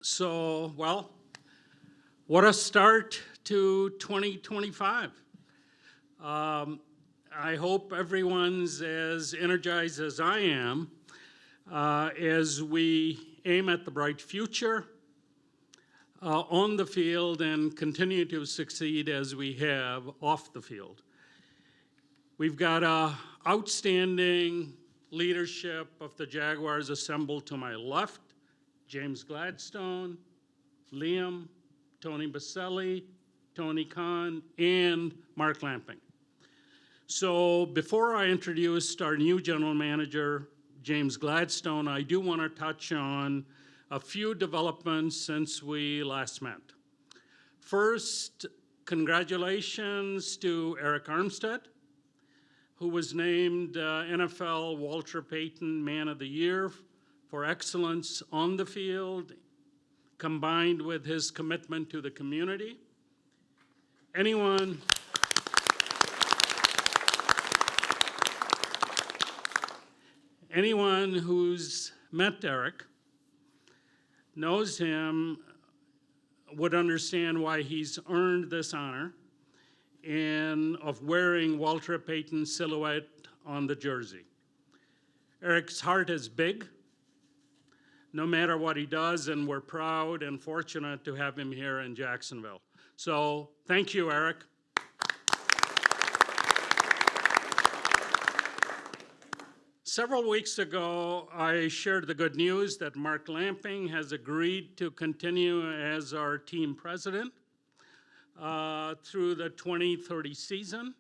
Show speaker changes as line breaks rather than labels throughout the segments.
Well, what a start to 2025. I hope everyone's as energized as I am as we aim at the bright future on the field and continue to succeed as we have off the field. We've got outstanding leadership of the Jaguars assembled to my left: James Gladstone, Liam, Tony Boselli, Tony Coen, and Mark Lamping. So before I introduce our new general manager, James Gladstone, I do want to touch on a few developments since we last met. First, congratulations to Eric Armstead, who was named NFL Walter Payton Man of the Year for excellence on the field, combined with his commitment to the community. Anyone who's met Eric knows him would understand why he's earned this honor and of wearing Walter Payton's silhouette on the jersey. Eric's heart is big, no matter what he does, and we're proud and fortunate to have him here in Jacksonville. So thank you, Eric. Several weeks ago, I shared the good news that Mark Lamping has agreed to continue as our team president through the 2030 season.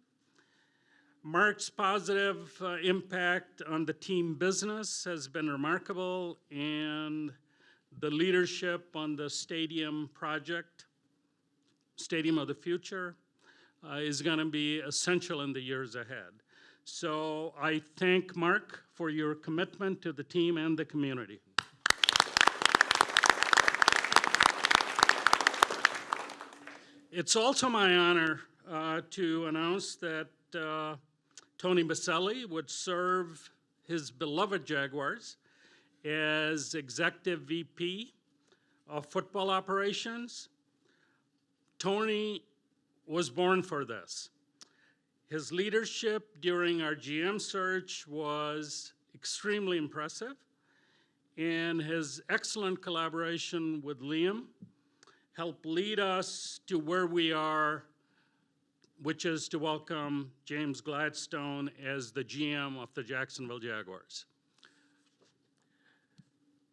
Mark's positive impact on the team business has been remarkable, and the leadership on the stadium project, Stadium of the Future, is going to be essential in the years ahead. So I thank Mark for your commitment to the team and the community. It's also my honor to announce that Tony Boselli would serve his beloved Jaguars as Executive VP of Football Operations. Tony was born for this. His leadership during our GM search was extremely impressive, and his excellent collaboration with Liam helped lead us to where we are, which is to welcome James Gladstone as the GM of the Jacksonville Jaguars.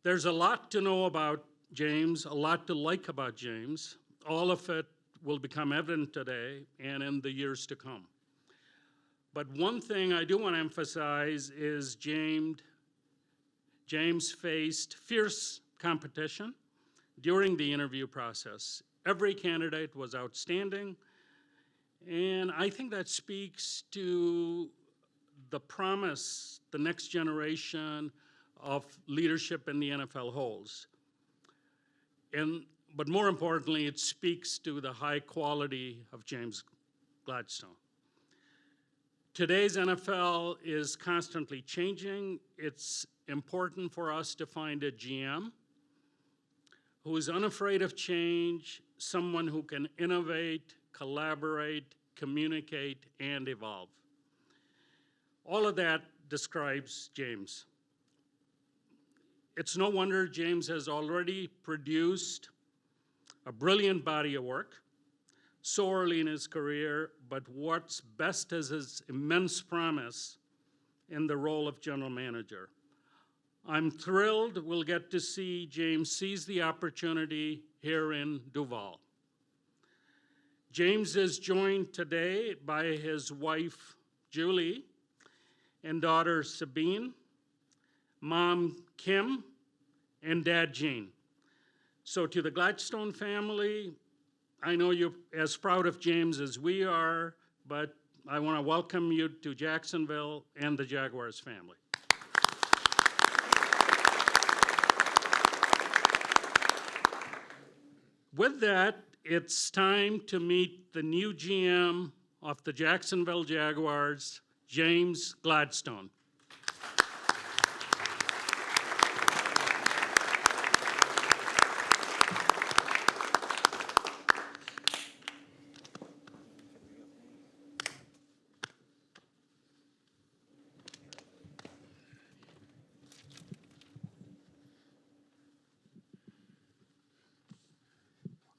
There's a lot to know about James, a lot to like about James. All of it will become evident today and in the years to come. But one thing I do want to emphasize is James faced fierce competition during the interview process. Every candidate was outstanding, and I think that speaks to the promise the next generation of leadership in the NFL holds. But more importantly, it speaks to the high quality of James Gladstone. Today's NFL is constantly changing. It's important for us to find a GM who is unafraid of change, someone who can innovate, collaborate, communicate, and evolve. All of that describes James. It's no wonder James has already produced a brilliant body of work so early in his career, but what's best is his immense promise in the role of general manager. I'm thrilled we'll get to see James seize the opportunity here in Duval. James is joined today by his wife, Julie, and daughter, Sabine, mom, Kim, and dad, Gene. So to the Gladstone family, I know you're as proud of James as we are, but I want to welcome you to Jacksonville and the Jaguars family. With that, it's time to meet the new GM of the Jacksonville Jaguars, James Gladstone.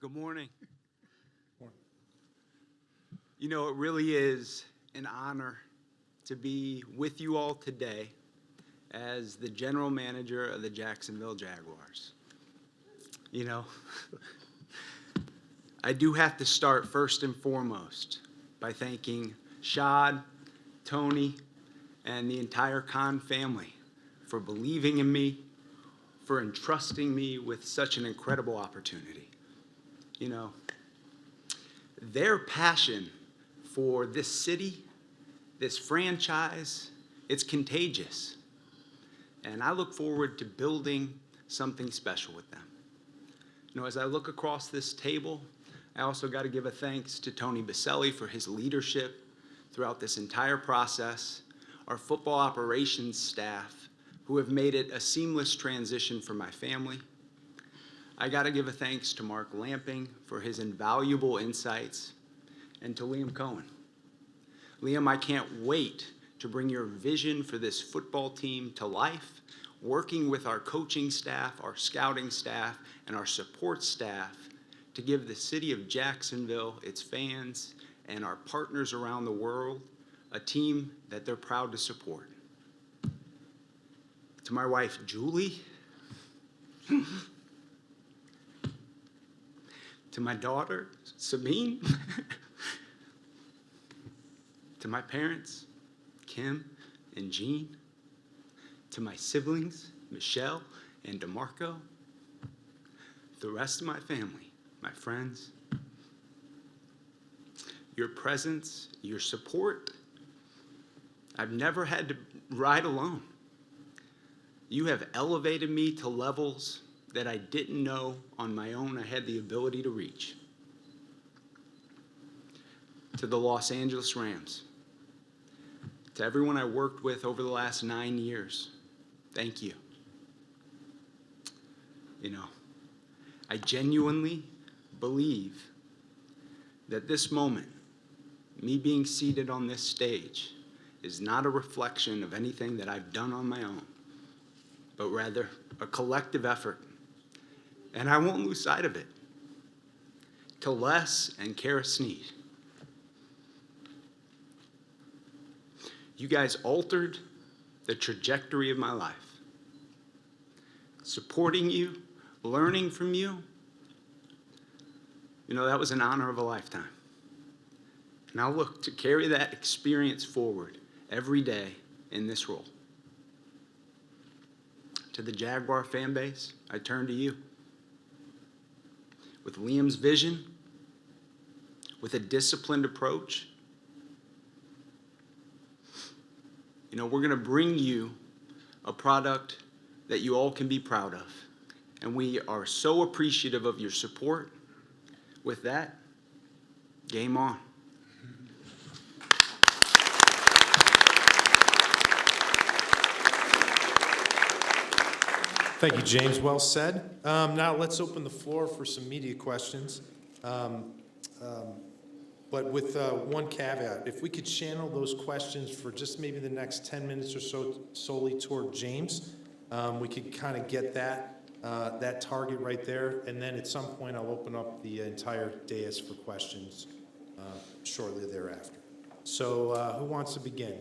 Good morning. You know, it really is an honor to be with you all today as the general manager of the Jacksonville Jaguars. You know, I do have to start first and foremost by thanking Shad, Tony, and the entire Coen family for believing in me, for entrusting me with such an incredible opportunity. You know, their passion for this city, this franchise, it's contagious. And I look forward to building something special with them. You know, as I look across this table, I also got to give a thanks to Tony Boselli for his leadership throughout this entire process, our football operations staff who have made it a seamless transition for my family. I got to give a thanks to Mark Lamping for his invaluable insights, and to Liam Coen. Liam, I can't wait to bring your vision for this football team to life, working with our coaching staff, our scouting staff, and our support staff to give the city of Jacksonville, its fans, and our partners around the world a team that they're proud to support. To my wife, Julie, to my daughter, Sabine, to my parents, Kim and Jean, to my siblings, Michelle and DeMarco, the rest of my family, my friends, your presence, your support. I've never had to ride alone. You have elevated me to levels that I didn't know on my own I had the ability to reach. To the Los Angeles Rams, to everyone I worked with over the last 9 years, thank you. You know, I genuinely believe that this moment, me being seated on this stage, is not a reflection of anything that I've done on my own, but rather a collective effort. And I won't lose sight of it. To Les and Kara Sneed, you guys altered the trajectory of my life. Supporting you, learning from you, you know, that was an honor of a lifetime. And I'll look to carry that experience forward every day in this role. To the Jaguar fan base, I turn to you. With Liam's vision, with a disciplined approach, you know, we're going to bring you a product that you all can be proud of. And we are so appreciative of your support. With that, game on.
Thank you, James. Well said. Now let's open the floor for some media questions. But with one caveat, if we could channel those questions for just maybe the next 10 minutes or so solely toward James, we could kind of get that target right there. And then at some point, I'll open up the entire dais for questions shortly thereafter. So who wants to begin?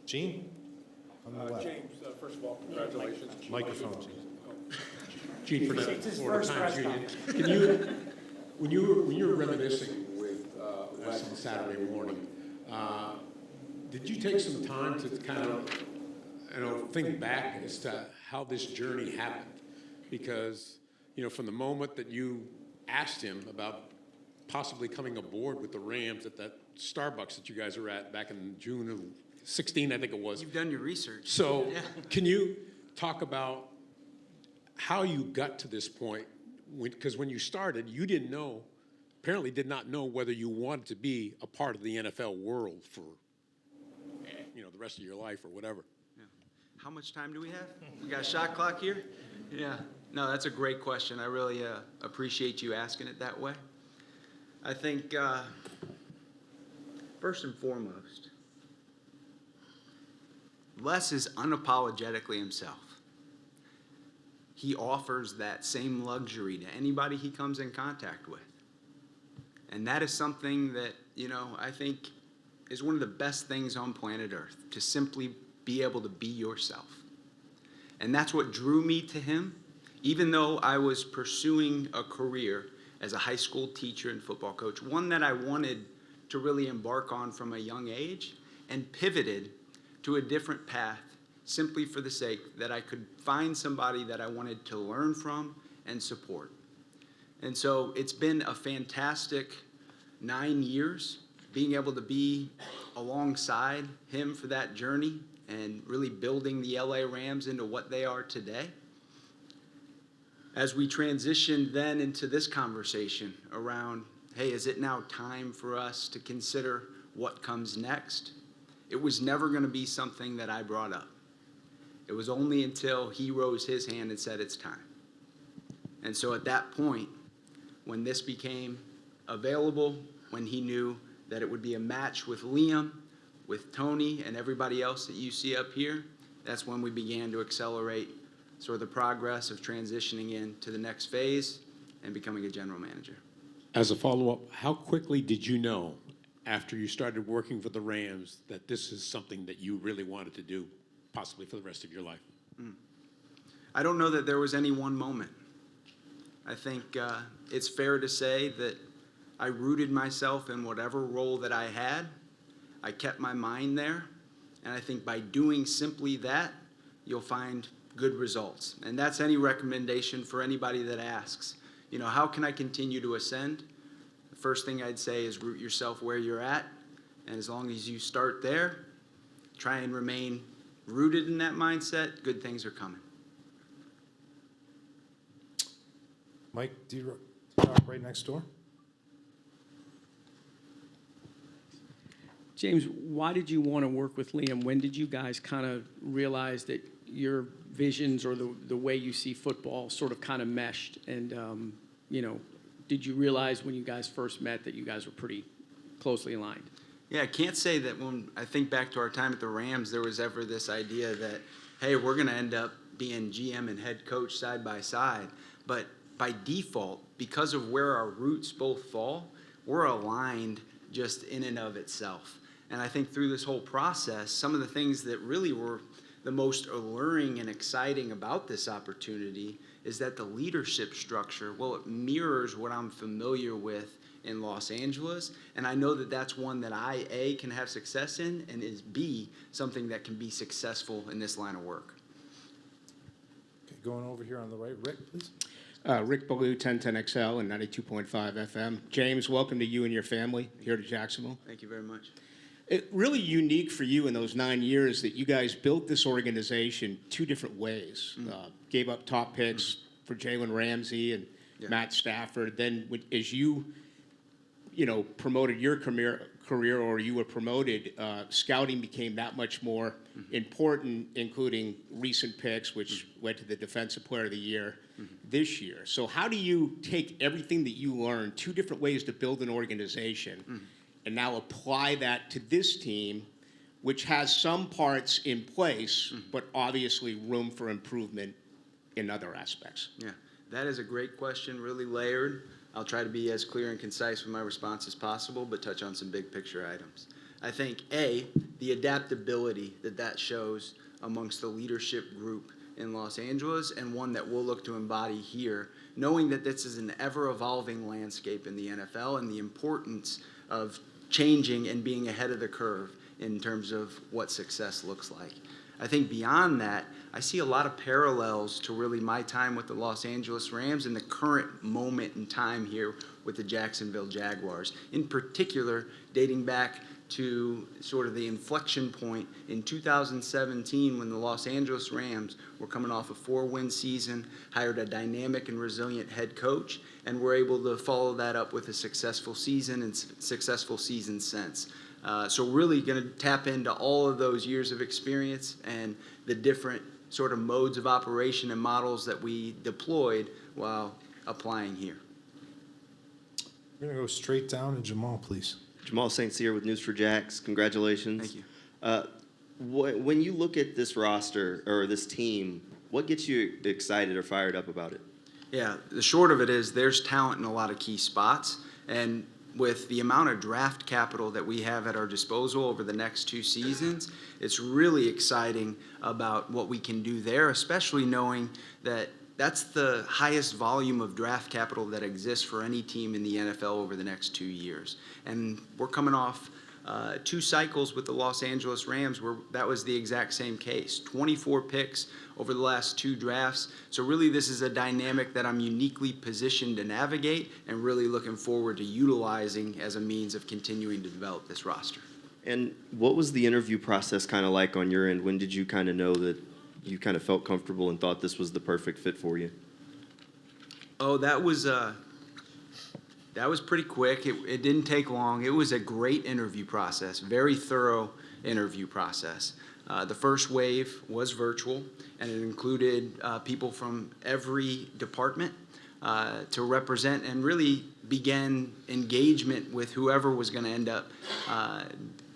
Gene? On the left.
James, first of all, congratulations.
Microphone, Gene.
Gene, for the Florida Times Union. Can you, when you were reminiscing with Les on Saturday morning, did you take some time to kind of, think back as to how this journey happened? Because, from the moment that you asked him about possibly coming aboard with the Rams at that Starbucks that you guys were at back in June of 16, I think it was.
You've done your research.
So can you talk about how you got to this point? Because when you started, you apparently did not know whether you wanted to be a part of the NFL world for, the rest of your life or whatever.
Yeah. How much time do we have? We got a shot clock here? Yeah. No, that's a great question. I really appreciate you asking it that way. I think, first and foremost, Les is unapologetically himself. he offers that same luxury to anybody he comes in contact with. And that is something that, I think is one of the best things on planet Earth, to simply be able to be yourself. And that's what drew me to him, even though I was pursuing a career as a high school teacher and football coach, one that I wanted to really embark on from a young age, and pivoted to a different path simply for the sake that I could find somebody that I wanted to learn from and support. And so it's been a fantastic 9 years being able to be alongside him for that journey and really building the LA Rams into what they are today. As we transitioned then into this conversation around, hey, is it now time for us to consider what comes next? It was never going to be something that I brought up. It was only until he rose his hand and said it's time. And so at that point, when this became available, when he knew that it would be a match with Liam, with Tony, and everybody else that you see up here, that's when we began to accelerate sort of the progress of transitioning into the next phase and becoming a general manager.
As a follow-up, how quickly did you know, after you started working for the Rams, that this is something that you really wanted to do, possibly for the rest of your life?
I don't know that there was any one moment. I think it's fair to say that I rooted myself in whatever role that I had. I kept my mind there. And I think by doing simply that, you'll find good results. And that's any recommendation for anybody that asks, how can I continue to ascend? The first thing I'd say is root yourself where you're at. And as long as you start there, try and remain rooted in that mindset, good things are coming.
Mike, do you talk right next door?
James, why did you want to work with Liam? When did you guys kind of realize that your visions or the way you see football sort of kind of meshed? And, did you realize when you guys first met that you guys were pretty closely aligned?
Yeah, I can't say that when I think back to our time at the Rams, there was ever this idea that, hey, we're going to end up being GM and head coach side by side. But by default, because of where our roots both fall, we're aligned just in and of itself. And I think through this whole process, some of the things that really were the most alluring and exciting about this opportunity is that the leadership structure, well, it mirrors what I'm familiar with in Los Angeles. And I know that that's one that I, A, can have success in, and is, B, something that can be successful in this line of work.
Okay, going over here on the right. Rick, please.
Rick Ballou, 1010XL and 92.5 FM. James, welcome to you and your family here to Jacksonville.
Thank you very much.
It really unique for you in those 9 years that you guys built this organization two different ways. Gave up top picks for Jalen Ramsey and Matt Stafford. Then as you promoted your career or you were promoted, scouting became that much more important, including recent picks, which led to the Defensive Player of the Year this year. So how do you take everything that you learned, two different ways to build an organization, and now apply that to this team, which has some parts in place, but obviously room for improvement in other aspects?
Yeah, that is a great question, really layered. I'll try to be as clear and concise with my response as possible, but touch on some big picture items. I think, A, the adaptability that shows amongst the leadership group in Los Angeles, and one that we'll look to embody here, knowing that this is an ever-evolving landscape in the NFL and the importance of changing and being ahead of the curve in terms of what success looks like. I think beyond that, I see a lot of parallels to really my time with the Los Angeles Rams and the current moment in time here with the Jacksonville Jaguars, in particular dating back to sort of the inflection point in 2017 when the Los Angeles Rams were coming off a 4-win season, hired a dynamic and resilient head coach, and were able to follow that up with a successful season and successful season since. So really going to tap into all of those years of experience and the different sort of modes of operation and models that we deployed while applying here.
We're going to go straight down to Jamal, please.
Jamal St. Cyr with News4Jax. Congratulations.
Thank you.
When you look at this roster or this team, What gets you excited or fired up about it?
Yeah, the short of it is there's talent in a lot of key spots. And with the amount of draft capital that we have at our disposal over the next 2 seasons, it's really exciting about what we can do there, especially knowing that that's the highest volume of draft capital that exists for any team in the NFL over the next 2 years. And we're coming off 2 cycles with the Los Angeles Rams where that was the exact same case. 24 picks over the last 2 drafts. So really this is a dynamic that I'm uniquely positioned to navigate and really looking forward to utilizing as a means of continuing to develop this roster.
And what was the interview process kind of like on your end? When did you kind of know that you kind of felt comfortable and thought this was the perfect fit for you?
Oh, that was pretty quick. It didn't take long. It was a great interview process, very thorough interview process. The first wave was virtual, and it included people from every department to represent and really begin engagement with whoever was going to end up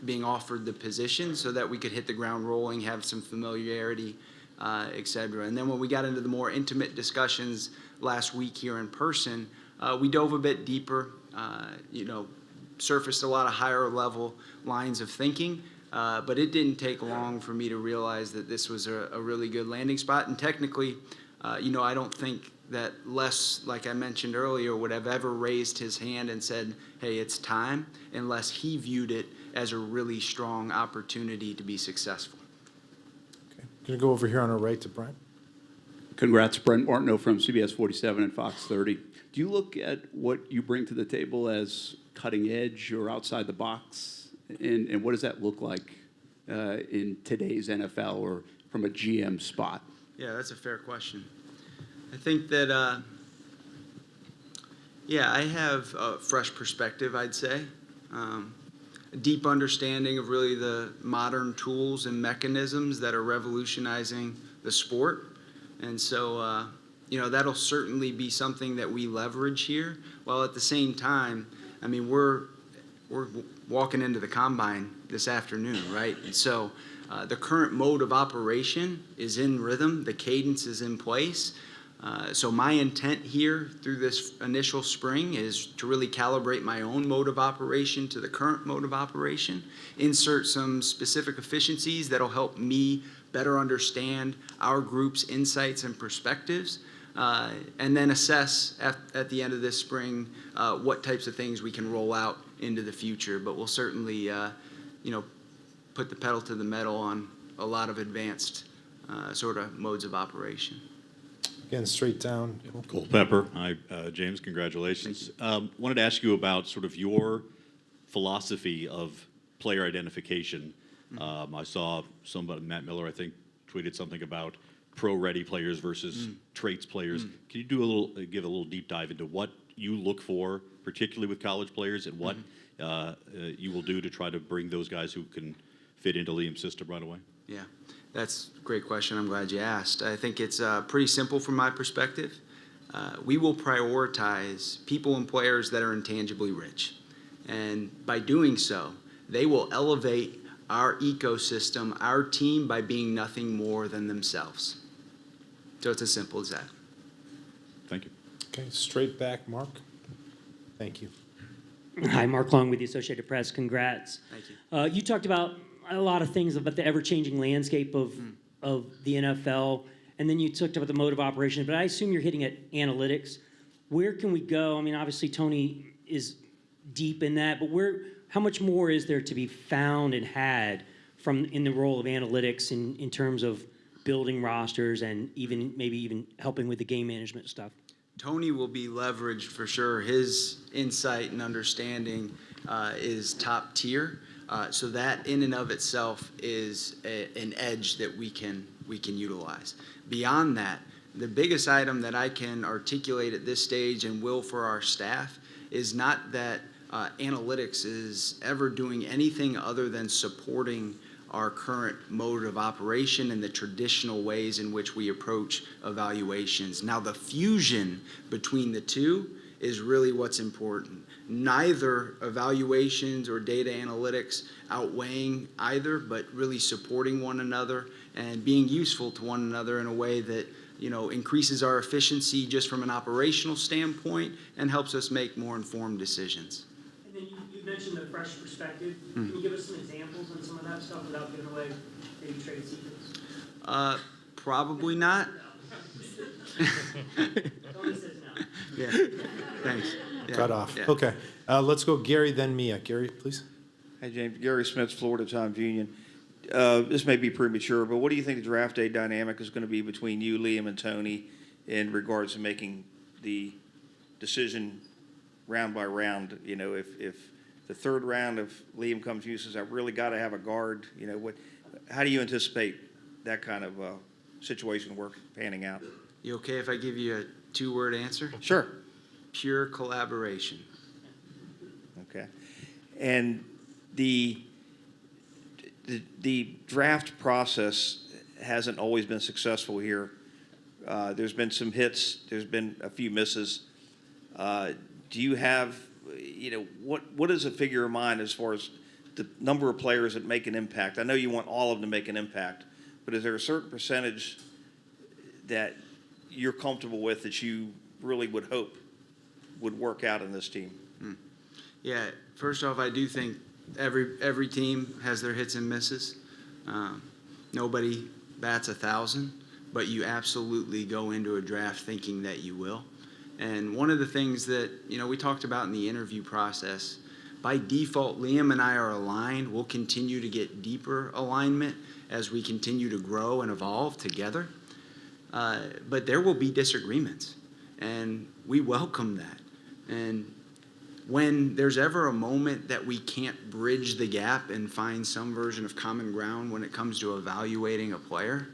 being offered the position so that we could hit the ground rolling, have some familiarity, et cetera. And then when we got into the more intimate discussions last week here in person, we dove a bit deeper, surfaced a lot of higher level lines of thinking, but it didn't take long for me to realize that this was a really good landing spot. And technically, I don't think that Les, like I mentioned earlier, would have ever raised his hand and said, hey, it's time, unless he viewed it as a really strong opportunity to be successful.
Okay. Going to go over here on our right to Brent.
Congrats, Brent Martineau from CBS 47 and Fox 30. Do you look at what you bring to the table as cutting edge or outside the box? And what does that look like in today's NFL or from a GM spot?
Yeah, that's a fair question. I think that, I have a fresh perspective, I'd say. A deep understanding of really the modern tools and mechanisms that are revolutionizing the sport. And so, that'll certainly be something that we leverage here, while at the same time, I mean, we're walking into the combine this afternoon, right? And so the current mode of operation is in rhythm, the cadence is in place. So my intent here through this initial spring is to really calibrate my own mode of operation to the current mode of operation, insert some specific efficiencies that'll help me better understand our group's insights and perspectives, and then assess at the end of this spring what types of things we can roll out into the future. But we'll certainly, put the pedal to the metal on a lot of advanced sort of modes of operation.
Again, straight down.
Culpepper. Hi, James. Congratulations. Wanted to ask you about sort of your philosophy of player identification. I saw somebody, Matt Miller, I think, tweeted something about pro-ready players versus traits players. Can you give a little deep dive into what you look for, particularly with college players, and what you will do to try to bring those guys who can fit into Liam's system right away?
Yeah, that's a great question. I'm glad you asked. I think it's pretty simple from my perspective. We will prioritize people and players that are intangibly rich. And by doing so, they will elevate our ecosystem, our team, by being nothing more than themselves. So it's as simple as that.
Thank you.
Okay, straight back, Mark. Thank you.
Hi, Mark Long with the Associated Press. Congrats.
Thank you.
You talked about a lot of things about the ever-changing landscape of the NFL, and then you talked about the mode of operation, but I assume you're hitting at analytics. Where can we go? I mean, obviously, Tony is deep in that, but how much more is there to be found and had in the role of analytics in terms of building rosters and maybe even helping with the game management stuff?
Tony will be leveraged for sure. His insight and understanding is top tier. So that in and of itself is an edge that we can utilize. Beyond that, the biggest item that I can articulate at this stage and will for our staff is not that analytics is ever doing anything other than supporting our current mode of operation and the traditional ways in which we approach evaluations. Now, the fusion between the two is really what's important. Neither evaluations or data analytics outweighing either, but really supporting one another and being useful to one another in a way that, you know, increases our efficiency just from an operational standpoint and helps us make more informed decisions.
And then you mentioned the fresh perspective. Can you give us some examples on some of that stuff without giving away maybe trade secrets?
Probably not.
Tony says no.
Yeah, thanks. Yeah,
Cut off.
yeah.
Okay. Let's go Gary, then Mia. Gary, please.
Hey, James. Gary Smith, Florida Times Union. This may be premature, but what do you think the draft day dynamic is going to be between you, Liam, and Tony in regards to making the decision round by round? You know, if the third round of Liam comes to you and says, I really got to have a guard, you know, how do you anticipate that kind of situation panning out?
You okay if I give you a two-word answer?
Sure.
Pure collaboration.
Okay. And the draft process hasn't always been successful here. There's been some hits. There's been a few misses. Do you have, you know, what is a figure of mind as far as the number of players that make an impact? I know you want all of them to make an impact, but is there a certain percentage that you're comfortable with that you really would hope would work out in this team?
Yeah, first off, I do think every team has their hits and misses. Nobody bats 1,000, but you absolutely go into a draft thinking that you will. And one of the things that, you know, we talked about in the interview process, by default, Liam and I are aligned. We'll continue to get deeper alignment as we continue to grow and evolve together. But there will be disagreements, and we welcome that. And when there's ever a moment that we can't bridge the gap and find some version of common ground when it comes to evaluating a player,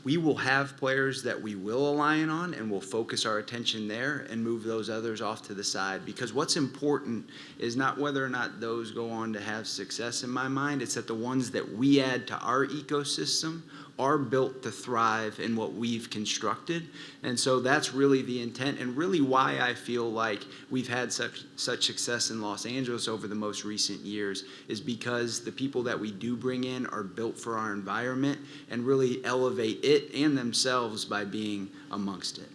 we will have players that we will align on, and we'll focus our attention there and move those others off to the side. Because what's important is not whether or not those go on to have success in my mind, it's that the ones that we add to our ecosystem are built to thrive in what we've constructed. And so that's really the intent, and really why I feel like we've had such success in Los Angeles over the most recent years is because the people that we do bring in are built for our environment and really elevate it and themselves by being amongst it.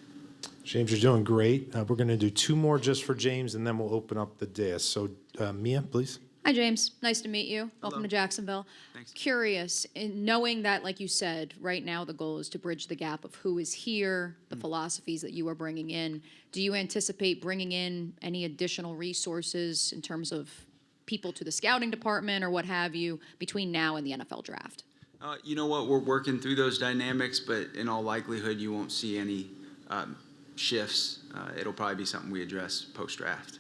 James, you're doing great. We're going to do two more just for James, and then we'll open up the dais. So, Mia, please.
Hi, James. Nice to meet you. Welcome
Hello.
to Jacksonville.
Thanks.
Curious, in knowing that, like you said, right now the goal is to bridge the gap of who is here, the philosophies that you are bringing in. Do you anticipate bringing in any additional resources in terms of people to the scouting department or what have you between now and the NFL draft?
You know what? We're working through those dynamics, but in all likelihood, you won't see any shifts. It'll probably be something we address post-draft.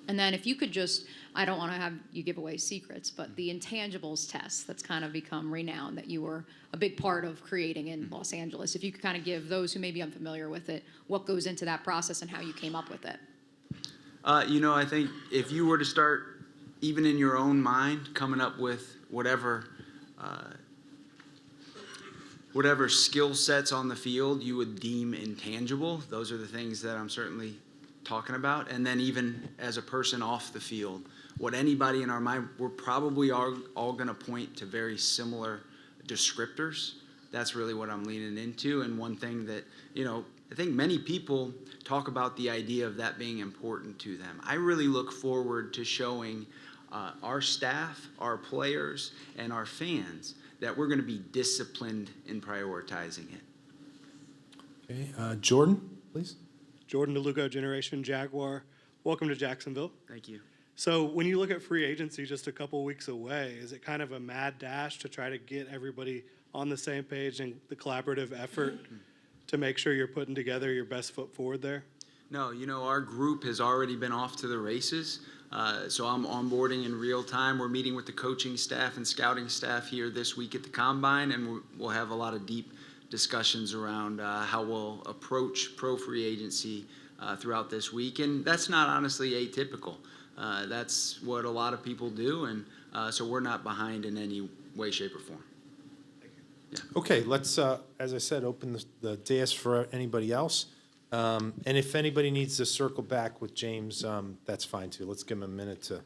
And then if you could just, I don't want to have you give away secrets, but the intangibles test that's kind of become renowned that you were a big part of creating in Los Angeles. If you could kind of give those who may be unfamiliar with it, what goes into that process and how you came up with it.
You know, I think if you were to start, even in your own mind, coming up with whatever skill sets on the field you would deem intangible, those are the things that I'm certainly talking about. And then even as a person off the field, what anybody in our mind, we're probably all going to point to very similar descriptors. That's really what I'm leaning into. And one thing that, you know, I think many people talk about the idea of that being important to them. I really look forward to showing our staff, our players, and our fans that we're going to be disciplined in prioritizing it.
Okay, Jordan, please.
Jordan DeLuca, Generation Jaguar. Welcome to Jacksonville.
Thank you.
So when you look at free agency just a couple weeks away, is it kind of a mad dash to try to get everybody on the same page and the collaborative effort to make sure you're putting together your best foot forward there?
No, you know, our group has already been off to the races. So I'm onboarding in real time. We're meeting with the coaching staff and scouting staff here this week at the Combine, and we'll have a lot of deep discussions around how we'll approach pro free agency throughout this week. And that's not honestly atypical. That's what a lot of people do, and so we're not behind in any way, shape, or form.
Okay, let's, as I said, open the dais for anybody else. And if anybody needs to circle back with James, that's fine too. Let's give him a minute to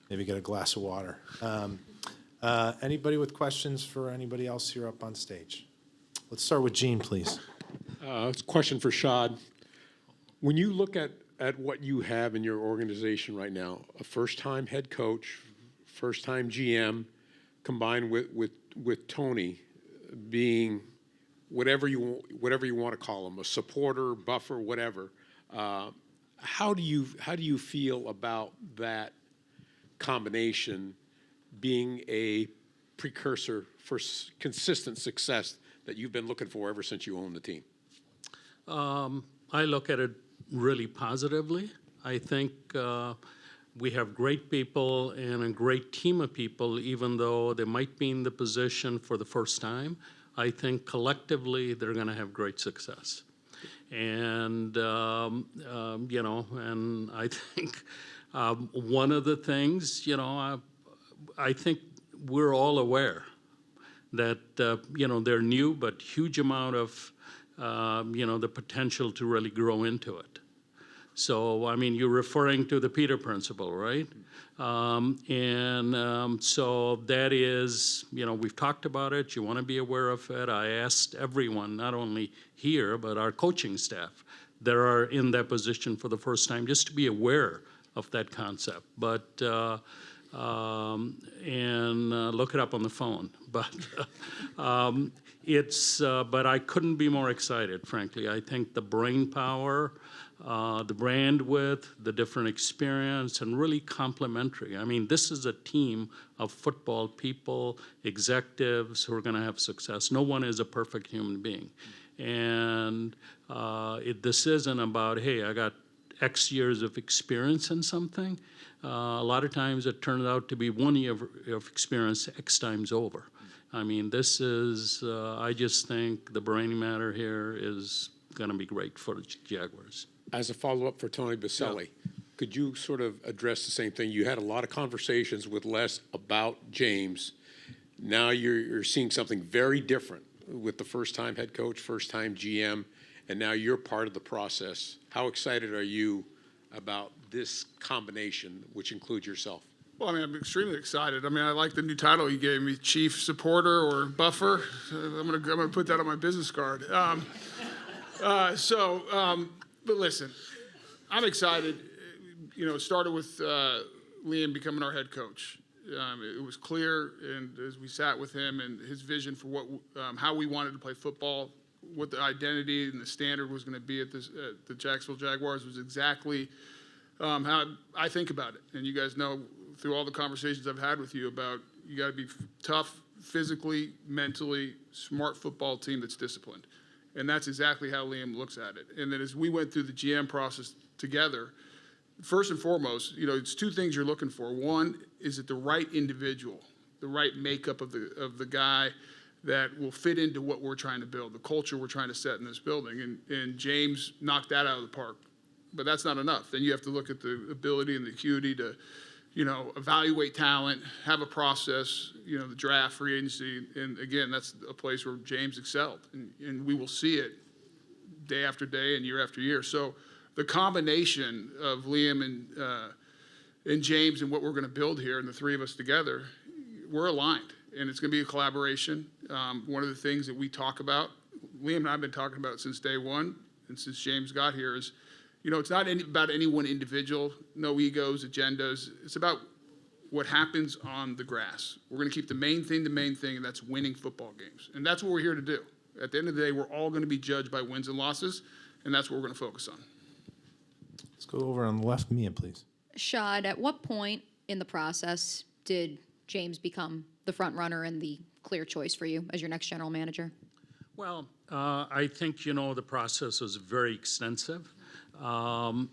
maybe get a glass of water. Anybody with questions for anybody else here up on stage? Let's start with Gene, please.
It's a question for Shad. When you look at what you have in your organization right now, a first-time head coach, first-time GM, combined with Tony being whatever you want to call him, a supporter, buffer, whatever. How do you feel about that combination being a precursor for consistent success that you've been looking for ever since you owned the team?
I look at it really positively. I think we have great people and a great team of people, even though they might be in the position for the first time. I think collectively they're going to have great success. And, you know, and I think one of the things, you know, I think we're all aware that, you know, they're new, but huge amount of, you know, the potential to really grow into it. So, I mean, you're referring to the Peter Principle, right? So that is, you know, we've talked about it. You want to be aware of it. I asked everyone, not only here, but our coaching staff that are in that position for the first time, just to be aware of that concept. But, look it up on the phone. But but I couldn't be more excited, frankly. I think the brain power, the bandwidth, the different experience, and really complementary. I mean, this is a team of football people, executives who are going to have success. No one is a perfect human being. And this isn't about, hey, I got X years of experience in something. A lot of times it turns out to be 1 year of experience X times over. I mean, this is, I just think the brain matter here is going to be great for the Jaguars.
As a follow-up for Tony Boselli, could you sort of address the same thing? You had a lot of conversations with Les about James. Now you're seeing something very different with the first-time head coach, first-time GM, and now you're part of the process. How excited are you about this combination, which includes yourself?
Well, I mean, I'm extremely excited. I mean, I like the new title you gave me, Chief Supporter or Buffer. I'm gonna put that on my business card. But listen, I'm excited. You know, it started with Liam becoming our head coach. It was clear, and as we sat with him and his vision for what, how we wanted to play football, what the identity and the standard was going to be at the Jacksonville Jaguars was exactly how I think about it. And you guys know through all the conversations I've had with you about you got to be tough, physically, mentally, smart football team that's disciplined. And that's exactly how Liam looks at it. And then as we went through the GM process together, first and foremost, you know, it's two things you're looking for. One, is it the right individual, the right makeup of the guy that will fit into what we're trying to build, the culture we're trying to set in this building. And James knocked that out of the park. But that's not enough. Then you have to look at the ability and the acuity to, you know, evaluate talent, have a process, you know, the draft, free agency. And again, that's a place where James excelled. And we will see it day after day and year after year. So the combination of Liam and James and what we're going to build here, and the three of us together, we're aligned. And it's going to be a collaboration. One of the things that we talk about, Liam and I have been talking about since day one, and since James got here, is, you know, it's not about any one individual, no egos, agendas. It's about what happens on the grass. We're going to keep the main thing, and that's winning football games. And that's what we're here to do. At the end of the day, we're all going to be judged by wins and losses, and that's what we're going to focus on.
Let's go over on the left, Mia, please.
Shad, at what point in the process did James become the front runner and the clear choice for you as your next general manager?
Well, I think, you know, the process was very extensive. I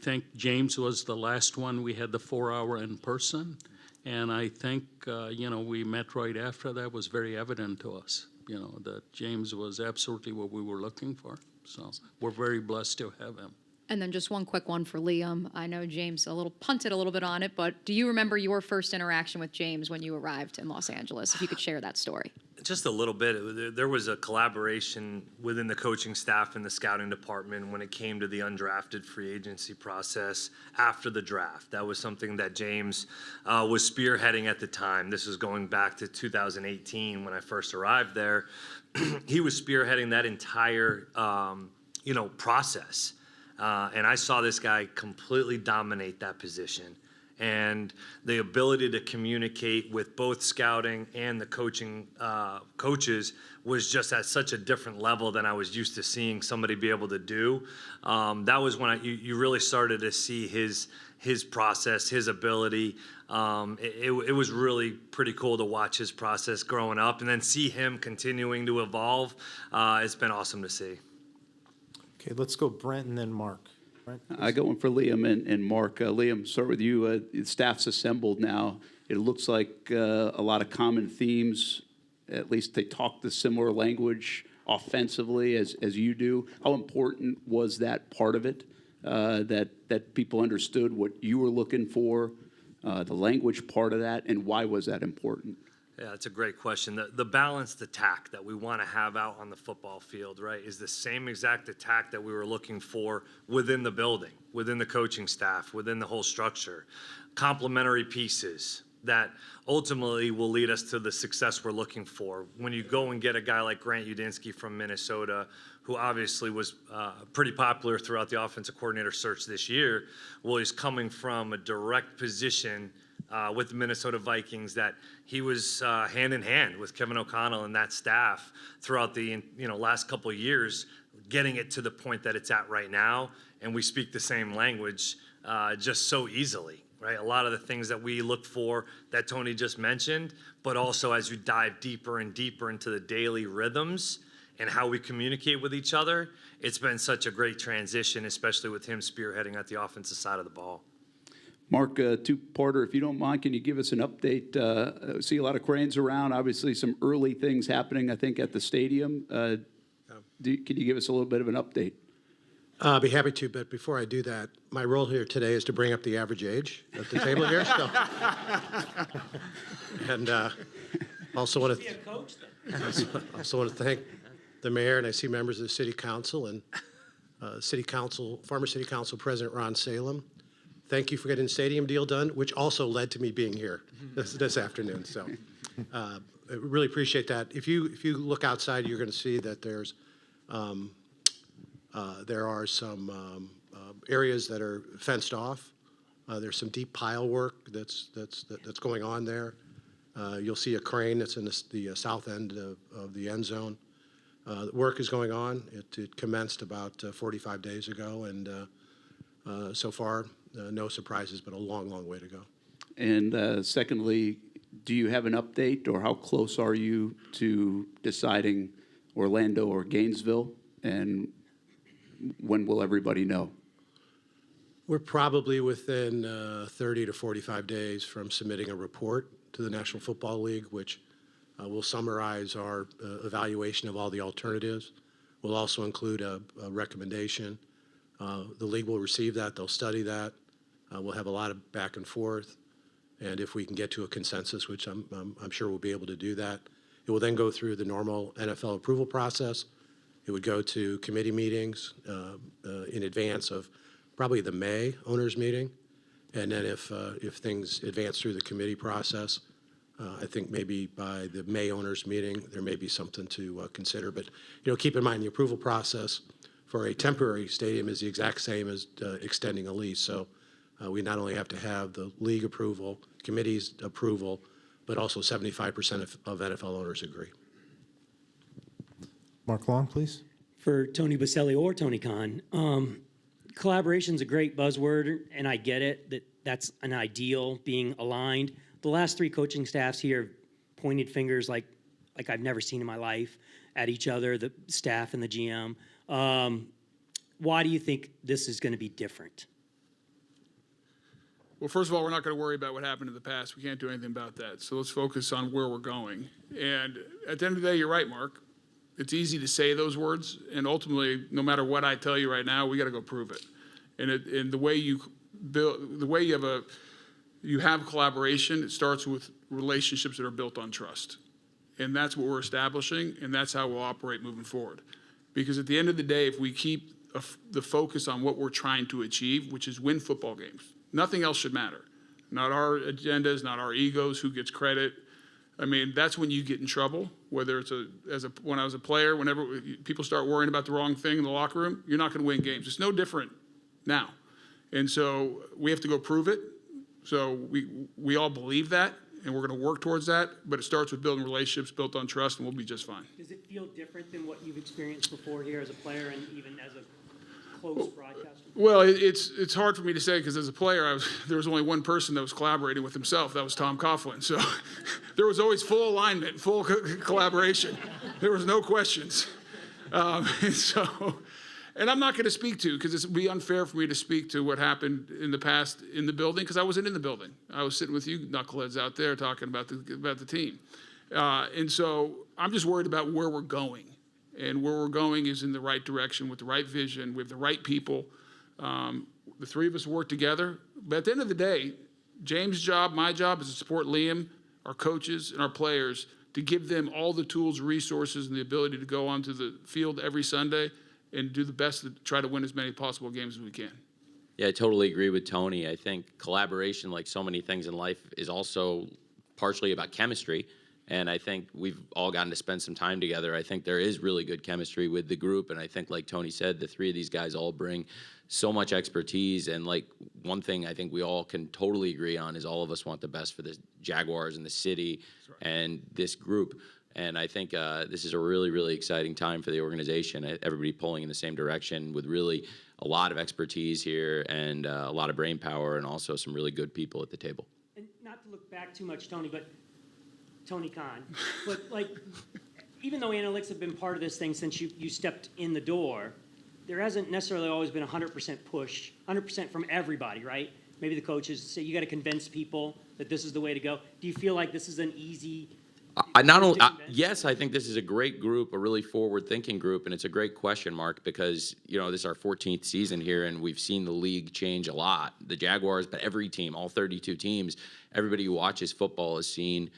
think James was the last one. We had the 4-hour in person. And I think, you know, we met right after that. Was very evident to us, you know, that James was absolutely what we were looking for. So we're very blessed to have him.
And then just one quick one for Liam. I know James punted a little bit on it, but do you remember your first interaction with James when you arrived in Los Angeles? If you could share that story.
Just a little bit. There was a collaboration within the coaching staff and the scouting department when it came to the undrafted free agency process after the draft. That was something that James was spearheading at the time. This is going back to 2018 when I first arrived there. He was spearheading that entire, process. And I saw this guy completely dominate that position. And the ability to communicate with both scouting and the coaching coaches was just at such a different level than I was used to seeing somebody be able to do. That was when you really started to see his process, his ability. It was really pretty cool to watch his process growing up and then see him continuing to evolve. It's been awesome to see.
Okay, let's go Brent and then Mark. Brent,
I got one for Liam and Mark. Liam, start with you. The staff's assembled now. It looks like a lot of common themes. At least they talk the similar language offensively as you do. How important was that part of it? That people understood what you were looking for, the language part of that, and why was that important?
Yeah, that's a great question. The balanced attack that we want to have out on the football field, right, is the same exact attack that we were looking for within the building, within the coaching staff, within the whole structure. Complementary pieces that ultimately will lead us to the success we're looking for. When you go and get a guy like Grant Udinski from Minnesota, who obviously was pretty popular throughout the offensive coordinator search this year, well, he's coming from a direct position with the Minnesota Vikings that he was hand in hand with Kevin O'Connell and that staff throughout the last couple of years, getting it to the point that it's at right now, and we speak the same language just so easily, right? A lot of the things that we look for that Tony just mentioned, but also as you dive deeper and deeper into the daily rhythms and how we communicate with each other, it's been such a great transition, especially with him spearheading at the offensive side of the ball.
Mark, two-parter, if you don't mind, can you give us an update? See a lot of cranes around, obviously some early things happening, I think, at the stadium. Can you give us a little bit of an update?
I'll be happy to, but before I do that, my role here today is to bring up the average age at the table here. So. And also want to thank the mayor, and I see members of the city council and former city council president Ron Salem. Thank you for getting the stadium deal done, which also led to me being here this afternoon. So I really appreciate that. If you look outside, you're going to see that there are some areas that are fenced off. There's some deep pile work that's going on there. You'll see a crane that's in the south end of the end zone. The work is going on. It commenced about 45 days ago, and so far, no surprises, but a long, long way to go.
And secondly, do you have an update, or how close are you to deciding Orlando or Gainesville, and when will everybody know?
We're probably within 30 to 45 days from submitting a report to the National Football League, which will summarize our evaluation of all the alternatives. We'll also include a recommendation. The league will receive that. They'll study that. We'll have a lot of back and forth. And if we can get to a consensus, which I'm sure we'll be able to do that, it will then go through the normal NFL approval process. It would go to committee meetings in advance of probably the May owners meeting. And then if things advance through the committee process, I think maybe by the May owners meeting, there may be something to consider. But keep in mind the approval process for a temporary stadium is the exact same as extending a lease. So we not only have to have the league approval, committee's approval, but also 75% of NFL owners agree.
Mark Long, please.
For Tony Boselli or Tony Khan, collaboration's a great buzzword, and I get it, that's an ideal, being aligned. The last three coaching staffs here pointed fingers like I've never seen in my life at each other, the staff and the GM. Why do you think this is going to be different?
Well, first of all, we're not going to worry about what happened in the past. We can't do anything about that. So let's focus on where we're going. And at the end of the day, you're right, Mark. It's easy to say those words, and ultimately, no matter what I tell you right now, we got to go prove it. And the way you build, the way you have collaboration, it starts with relationships that are built on trust. And that's what we're establishing, and that's how we'll operate moving forward. Because at the end of the day, if we keep the focus on what we're trying to achieve, which is win football games, nothing else should matter. Not our agendas, not our egos, who gets credit. I mean, that's when you get in trouble, whether it's when I was a player, whenever people start worrying about the wrong thing in the locker room, you're not going to win games. It's no different now. And so we have to go prove it. So we all believe that, and we're going to work towards that, but it starts with building relationships built on trust, and we'll be just fine.
Does it feel different than what you've experienced before here as a player and even as a close broadcaster?
Well, it's hard for me to say because as a player, there was only one person that was collaborating with himself. That was Tom Coughlin. So there was always full alignment, full collaboration. There was no questions. And I'm not going to speak to, because it would be unfair for me to speak to what happened in the past in the building, because I wasn't in the building. I was sitting with you knuckleheads out there talking about the team. And so I'm just worried about where we're going. And where we're going is in the right direction with the right vision, with the right people. The three of us work together. But at the end of the day, James' job, my job is to support Liam, our coaches, and our players to give them all the tools, resources, and the ability to go onto the field every Sunday and do the best to try to win as many possible games as we can.
Yeah, I totally agree with Tony. I think collaboration, like so many things in life, is also partially about chemistry. And I think we've all gotten to spend some time together. I think there is really good chemistry with the group. And I think, like Tony said, the three of these guys all bring so much expertise. And like one thing I think we all can totally agree on is all of us want the best for the Jaguars and the city and this group. And I think this is a really, really exciting time for the organization. Everybody pulling in the same direction with really a lot of expertise here and a lot of brain power and also some really good people at the table.
And not to look back too much, Tony, but Tony Khan, but like, even though analytics have been part of this thing since you stepped in the door, there hasn't necessarily always been 100% push, 100% from everybody, right? Maybe the coaches say you got to convince people that this is the way to go. Do you feel like this is an easy?
Yes, I think this is a great group, a really forward-thinking group, and it's a great question, Mark, because, you know, this is our 14th season here, and we've seen the league change a lot. The Jaguars, but every team, all 32 teams, everybody who watches football has seen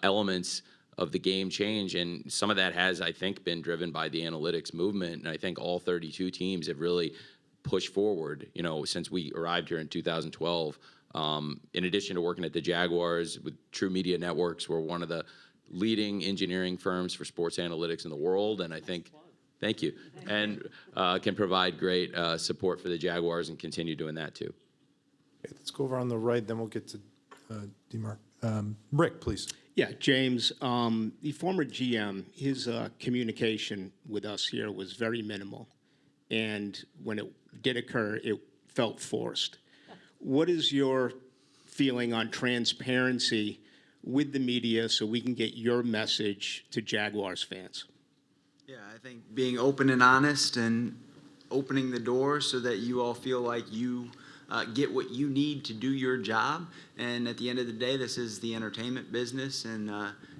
elements of the game change, and some of that has, I think, been driven by the analytics movement, and I think all 32 teams have really pushed forward, you know, since we arrived here in 2012. In addition to working at the Jaguars with True Media Networks, we're one of the leading engineering firms for sports analytics in the world, and I think, thank you, and can provide great support for the Jaguars and continue doing that too.
Okay, let's go over on the right, then we'll get to DeMarc. Rick, please.
Yeah, James, the former GM, his communication with us here was very minimal, and when it did occur, it felt forced. What is your feeling on transparency with the media so we can get your message to Jaguars fans?
Yeah, I think being open and honest and opening the door so that you all feel like you get what you need to do your job. And at the end of the day, this is the entertainment business, and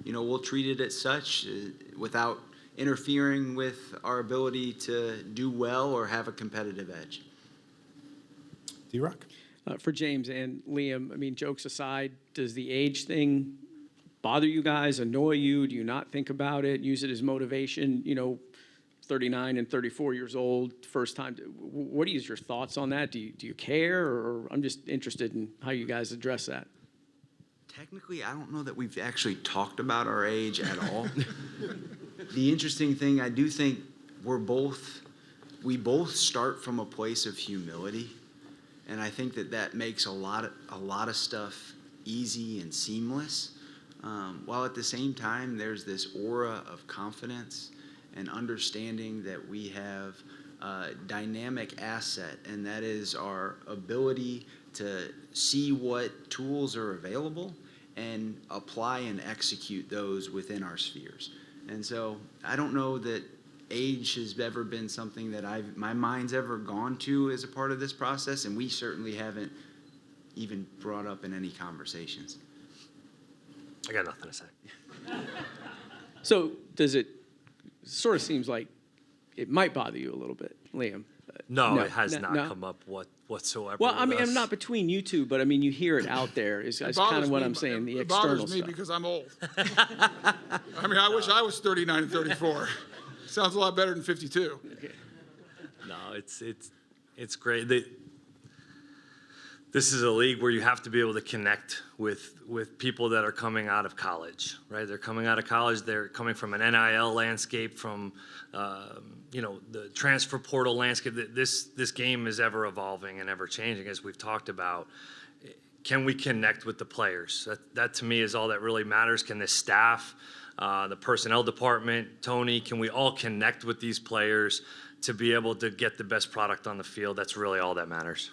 we'll treat it as such without interfering with our ability to do well or have a competitive edge.
D-Rock?
For James and Liam, I mean, jokes aside, does the age thing bother you guys, annoy you? Do you not think about it, use it as motivation? You know, 39 and 34 years old, first time. What are your thoughts on that? Do you care? Or I'm just interested in how you guys address that.
Technically, I don't know that we've actually talked about our age at all. The interesting thing, I do think we both start from a place of humility. And I think that makes a lot of stuff easy and seamless, while at the same time there's this aura of confidence and understanding that we have a dynamic asset, and that is our ability to see what tools are available and apply and execute those within our spheres. And so I don't know that age has ever been something that my mind's ever gone to as a part of this process, and we certainly haven't even brought up in any conversations.
I got nothing to say.
So does it sort of seems like it might bother you a little bit, Liam?
No,
No,
it has
no,
not
no.
come up whatsoever.
Well, I
with
mean,
us.
not between you two, but I mean, you hear it out there. Is kind of what I'm saying. The
It
external
bothers me
stuff.
because I'm old. I mean, I wish I was 39 and 34. Sounds a lot better than 52.
No, it's great. This is a league where you have to be able to connect with people that are coming out of college, right? They're coming out of college. They're coming from an NIL landscape, from the transfer portal landscape. This game is ever evolving and ever changing, as we've talked about. Can we connect with the players? That to me is all that really matters. Can the staff, the personnel department, Tony, can we all connect with these players to be able to get the best product on the field? That's really all that matters.